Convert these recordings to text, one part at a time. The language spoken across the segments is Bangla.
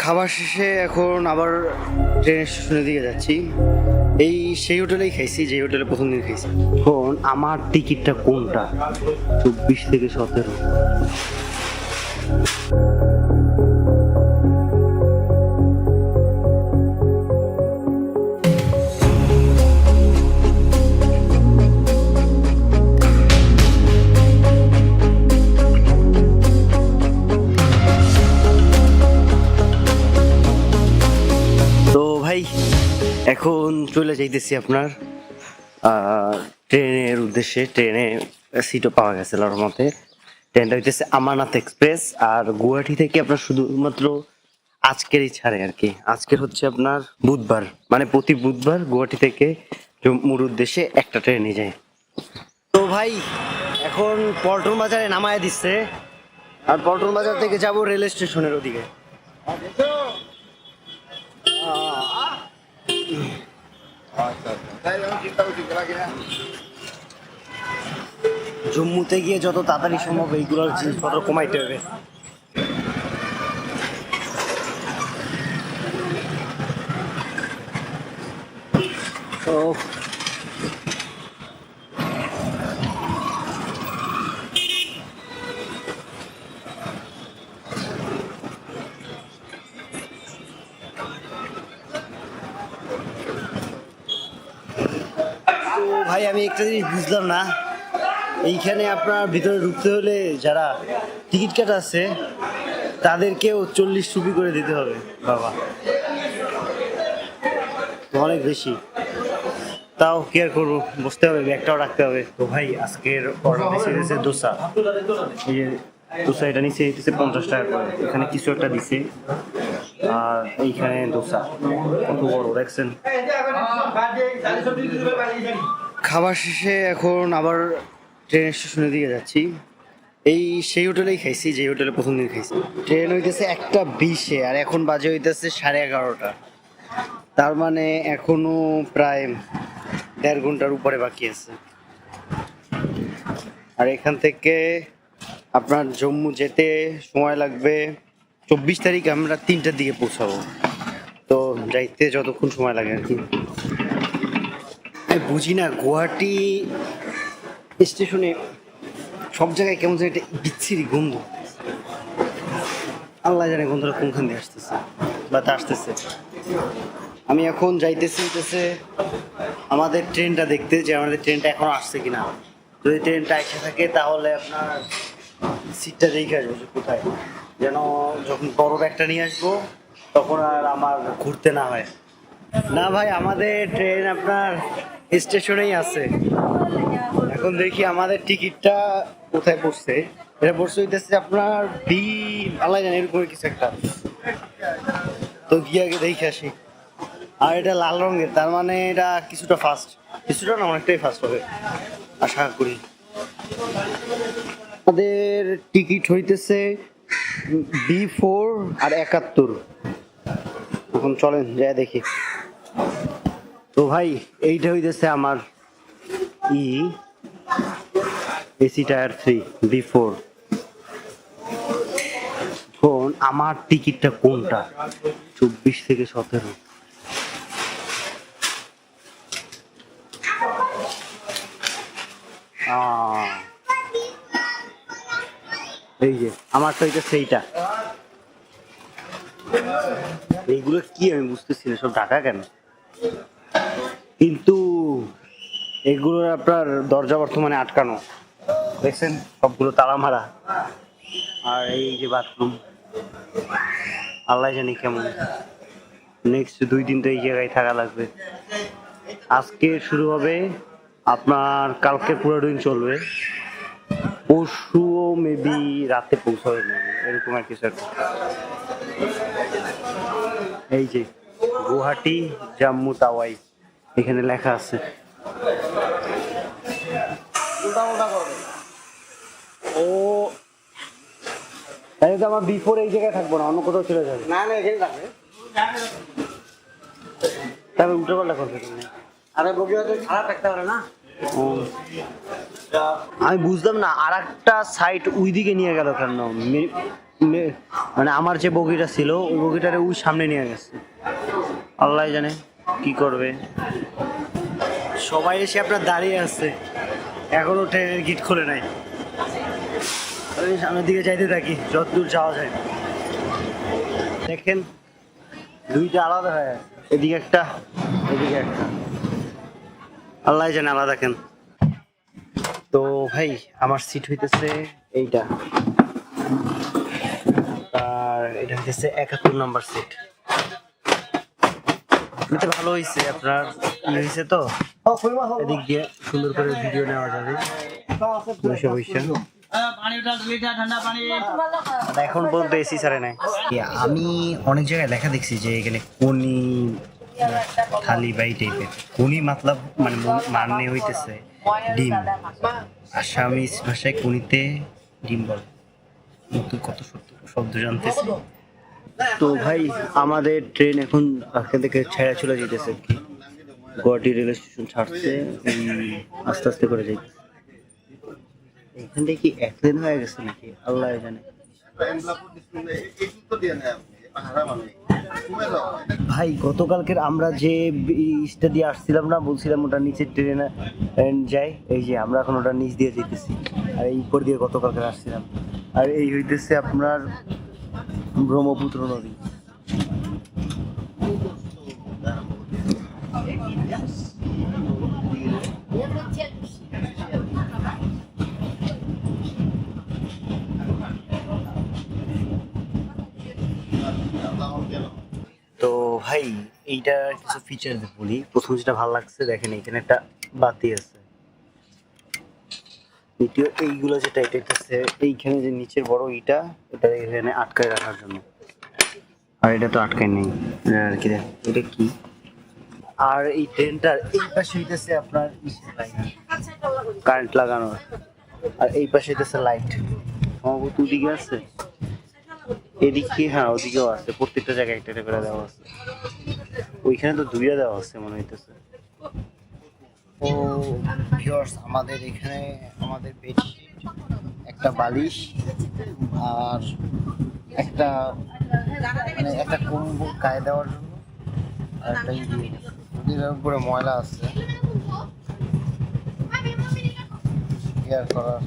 খাবার শেষে এখন আবার ট্রেনের স্টেশনের দিকে যাচ্ছি। এই সেই হোটেলেই খাইছি যে হোটেলে প্রথম দিন খাইছি। এখন আমার টিকিটটা কোনটা? 24 থেকে 17। তো ভাই এখন চলে যাইতেছি আপনার ট্রেনের উদ্দেশ্যে। ট্রেনে সিটও পাওয়া গেছে আল্লাহর মতে। ট্রেনটা হইতেছে আমানত এক্সপ্রেস, আর গুয়াহাটি থেকে আপনার শুধুমাত্র আজকেরই ছাড়ে আর কি। আজকের হচ্ছে আপনার বুধবার, মানে প্রতি বুধবার গুয়াহাটি থেকে জম্মুর উদ্দেশ্যে একটা ট্রেনে যায়। তো ভাই এখন পল্টন বাজারে নামায় দিচ্ছে, আর পল্টন বাজার থেকে যাব রেল স্টেশনের ওদিকে। জম্মুতে গিয়ে যত তাড়াতাড়ি সম্ভব এইগুলোর জিনিসপত্র কমাইতে হবে। তো ভাই আমি একটা জিনিস বুঝলাম না, এইখানে আপনার ভিতরে ঢুকতে হলে যারা টিকিট কাটা আছে তাদেরকেও 40 রুপি করে দিতে হবে। বাবা অনেক বেশি, তাও কেয়ার করবো, বসতে হবে, ব্যাগটাও রাখতে হবে। তো ভাই আজকের অর্ডার দিয়েছে দোসা। এই যে দোসা, এটা নিচে দিতেছে 50 টাকা করে, এখানে কিছু একটা দিছে, আর এইখানে দোসা কত বড় দেখছেন। খাবার শেষে এখন আবার ট্রেন স্টেশনের দিকে যাচ্ছি। এই সেই হোটেলেই খাইছি যে হোটেলে প্রথম দিন খাইছি। ট্রেন হইতেছে 1:20-এ, আর এখন বাজে হইতেছে 11:30। তার মানে এখনো প্রায় 1.5 ঘন্টার উপরে বাকি আছে। আর এখান থেকে আপনার জম্মু যেতে সময় লাগবে 24 তারিখ আমরা 3টার দিকে পৌঁছাবো। তো যাইতে যতক্ষণ সময় লাগে আর কি। আমি বুঝি না গুয়াহাটি স্টেশনে সব জায়গায় কেমন যেন একটা বিচ্ছিরি গন্ধ। আল্লাহ জানে গন্ধটা কোনখান দিয়ে আসতেছে বা তা আসতেছে। আমি এখন যাইতেছি আমাদের ট্রেনটা দেখতে, যে আমাদের ট্রেনটা এখনো আসছে কিনা। যদি ট্রেনটা এসে থাকে তাহলে আপনার সিটটা দেখে আসবো যে কোথায়, যেন যখন বড় ব্যাগটা নিয়ে আসবো তখন আর আমার ঘুরতে না হয়। না ভাই আমাদের ট্রেন আপনার স্টেশনেই আছে। এখন দেখি আমাদের টিকিটটা কোথায় পড়ছে। এটা পড়ছে হইতেছে আপনার বি, আল্লাহ জানে এরকম কিছু একটা। তো গিয়ে আগে দেখে আসি। আর এটা লাল রঙের, তার মানে এটা কিছুটা ফাস্ট, কিছুটা না অনেকটাই ফাস্ট হবে আশা করি। আমাদের টিকিট হইতেছে B4 আর 71। এখন চলেন যাই দেখি। তো ভাই এইটা হইতেছে আমার এসি টায়ার 3 B4। এখন আমার টিকিটটা কোনটা? 24 থেকে 17। এই যে আমার তো এটা সেইটা। এইগুলো কি আমি বুঝতেছি না, সব ঢাকা কেন? কিন্তু এগুলোর আপনার দরজা বর্তমানে আটকানো, দেখছেন সবগুলো তালা মারা। আর এই যে বাথরুম, আল্লাহ জানি কেমন। নেক্সট 2 দিন তো এই জায়গায় থাকা লাগবে। আজকে শুরু হবে আপনার, কালকে পুরো দিন চলবে, পরশুও মেবি রাতে পৌঁছাবে এরকম আর কিছু একটা। এই যে গুয়াহাটি জম্মু তাওয়াই এখানে লেখা আছে। ও তাহলে তো আমার B4 এই জায়গায় থাকবো না, অন্য কোথাও চলে যাবে। না না এখানে থাকবে, তবে উল্টো পাল্টা করবে তুমি। আরে বগি হয়তো খারাপ থাকতে পারে না। আমি বুঝলাম না আর একটা সাইট ওই দিকে নিয়ে গেল কেন? মানে আমার যে বগিটা ছিল ওই বগিটারে ওই সামনে নিয়ে গেছে, আল্লাহ জানে কি করবে। সবাই এসে আপনার দাঁড়িয়ে আছে, এখনো ট্রেনের গিট খুলে নাই। আমি সামনের দিকে যাইতে থাকি যতদূর যাওয়া যায়। দেখেন দুইটা আলাদা হয়ে আছে, এদিকে একটা এদিকে একটা, আল্লাহ জানে আলাদা কেন। তো ভাই আমার সিট হইতেছে এইটা, আর এটা হইতেছে 71 নম্বর সিট। এটা ভালো হয়েছে, আপনার হয়েছে তো এদিক দিয়ে সুন্দর করে ভিডিও নেওয়া যাবে বসে বসে। এখন পর্যন্ত এসি ছাড়ে নাই। আমি অনেক জায়গায় লেখা দেখছি যে এখানে কোনি থালি বা এই টাইপের কোনি মতলব মানে হইতেছে ডিম, আসামি ভাষায় কোনিতে ডিম বলে। নতুন কত শব্দ জানতেছি। তো ভাই আমাদের ট্রেন এখন আজকে থেকে ছেড়ে চলে যেতেছে, গুয়াহাটি রেল স্টেশন ছাড়ছে, আস্তে আস্তে করে যাইতেছে। এখান থেকে কি অ্যাক্সিডেন্ট হয়ে গেছে নাকি আল্লাহ জানে। ভাই গতকালকের আমরা যে ব্রিজটা দিয়ে আসছিলাম না, বলছিলাম ওটা নিচের ট্রেনে যাই, এই যে আমরা এখন ওটা নিচ দিয়ে যেতেছি, আর এই উপর দিয়ে গতকালকে আসছিলাম। আর এই হইতেছে আপনার ব্রহ্মপুত্র নদী। তো ভাই এইটা কিছু ফিচার বলি। প্রথম যেটা ভালো লাগছে দেখেন এখানে একটা বাতি আছে, দ্বিতীয় এইগুলো যেটা এটা হচ্ছে এইখানে যে নিচের বড় ইটা, এটা এখানে আটকায় রাখার জন্য, আর এটা তো আটকায় নেই আর কি। এটা কি, আর এই ট্রেনটার এই পাশে হইতেছে আপনার কারেন্ট লাগানোর, আর এই পাশে হইতেছে লাইট। সম্ভবত ওদিকে আছে, এদিকে হ্যাঁ ওদিকেও আছে, প্রত্যেকটা জায়গায় একটা করে দেওয়া আছে। ওইখানে তো দুইটা দেওয়া আছে মনে হইতেছে। ও ভিউয়ার্স, আমাদের এখানে আমাদের বেডশিট, একটা বালিশ, আর একটা মানে একটা কম্বল গায়ে দেওয়ার জন্য, আর একটা নদীর উপরে ময়লা আছে কেয়ার করার।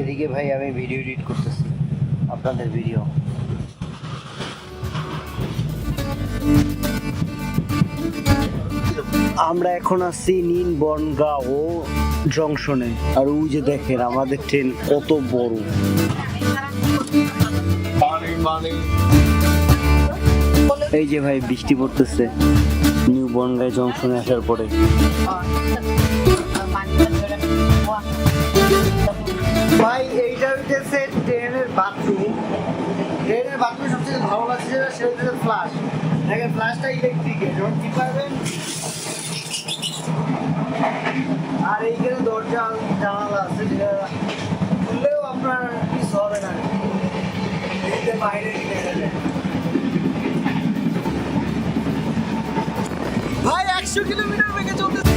এদিকে ভাই আমি ভিডিও এডিট করতেছি, আপনাদের ভিডিও। আমরা এখন আছি নীলবনগাঁও জংশনে, আর ওই যে দেখেন আমাদের ট্রেন কত বড়। এই যে ভাই বৃষ্টি পড়তেছে নিউ বনগাঁও জংশনে আসার পরে। ভাই এইটা হইতেছে ট্রেনের বাথরুম। ট্রেনের বাথরুম সবচেয়ে ভালো লাগছে সেটা হচ্ছে ফ্লাশ। দেখেন ফ্লাশটা ইলেকট্রিকের, যখন কি পাবেন। আর এইখানে দরজা জানালা আছে, যেটা খুললেও আপনার কিছু হবে না, বাইরে ভাই 100 কিলোমিটার বেগে চলতেছে।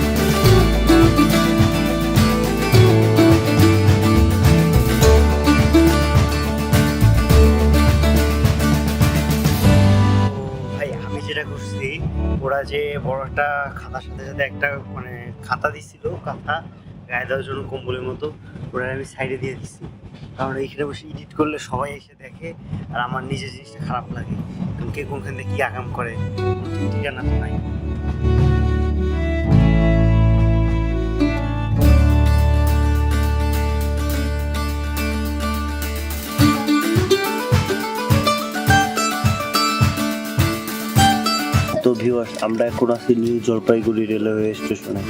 যেটা করছি, ওরা যে বড় একটা খাতার সাথে সাথে একটা মানে খাতা দিছিল, খাতা গায়ে দেওয়ার জন্য কম্বলের মতো, ওরা আমি সাইডে দিয়ে দিচ্ছি। কারণ এইখানে বসে এডিট করলে সবাই এসে দেখে, আর আমার নিজের জিনিসটা খারাপ লাগে, কারণ কে কোনখান থেকে কি আগাম করে ঠিকানা তো নাই। তো ভিউয়ার্স, আমরা এখন আছি নিউ জলপাইগুড়ি রেলওয়ে স্টেশনে।